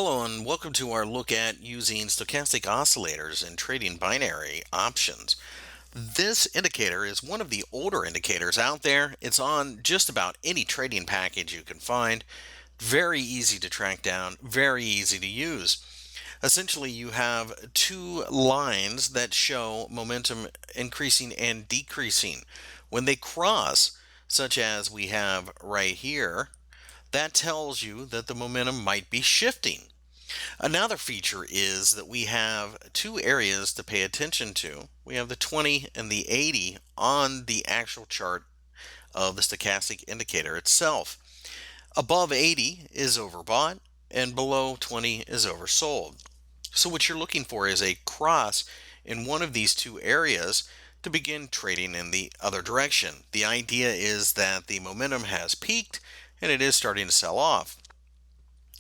Hello and welcome to our look at using stochastic oscillators in trading binary options. This indicator is one of the older indicators out there. It's on just about any trading package you can find. Very easy to track down, very easy to use. Essentially, you have two lines that show momentum increasing and decreasing. When they cross, such as we have right here, that tells you that the momentum might be shifting. Another feature is that we have two areas to pay attention to. We have the 20 and the 80 on the actual chart of the stochastic indicator itself. Above 80 is overbought and below 20 is oversold. So what you're looking for is a cross in one of these two areas to begin trading in the other direction. The idea is that the momentum has peaked and it is starting to sell off.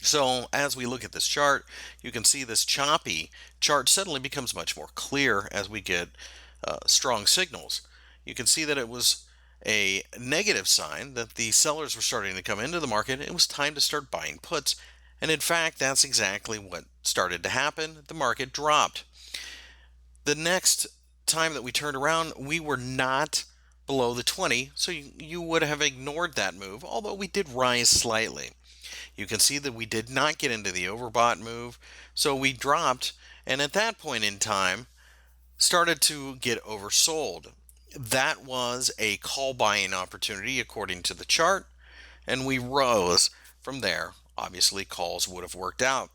So as we look at this chart, you can see this choppy chart suddenly becomes much more clear as we get strong signals. You can see that it was a negative sign that the sellers were starting to come into the market. It was time to start buying puts. And in fact, that's exactly what started to happen. The market dropped. The next time that we turned around, we were not below the 20, so you would have ignored that move, although we did rise slightly. You can see that we did not get into the overbought move, so we dropped, and at that point in time started to get oversold. That was a call buying opportunity according to the chart, and we rose from there. Obviously, calls would have worked out.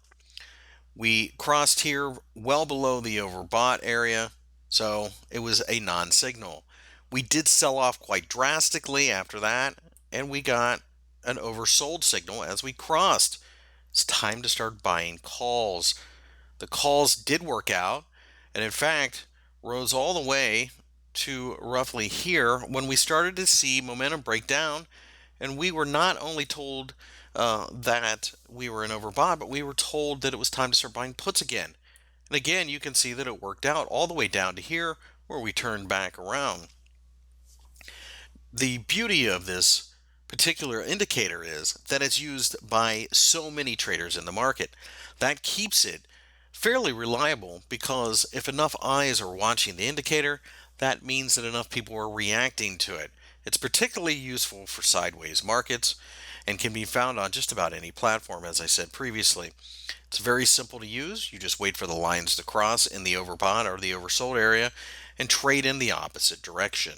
We crossed here well below the overbought area, so it was a non-signal. We did sell off quite drastically after that, and we got an oversold signal as we crossed. It's time to start buying calls. The calls did work out, and in fact, rose all the way to roughly here when we started to see momentum break down. And we were not only told that we were in overbought, but we were told that it was time to start buying puts again. And again, you can see that it worked out all the way down to here where we turned back around. The beauty of this particular indicator is that it's used by so many traders in the market. That keeps it fairly reliable because if enough eyes are watching the indicator, that means that enough people are reacting to it. It's particularly useful for sideways markets and can be found on just about any platform, as I said previously. It's very simple to use. You just wait for the lines to cross in the overbought or the oversold area and trade in the opposite direction.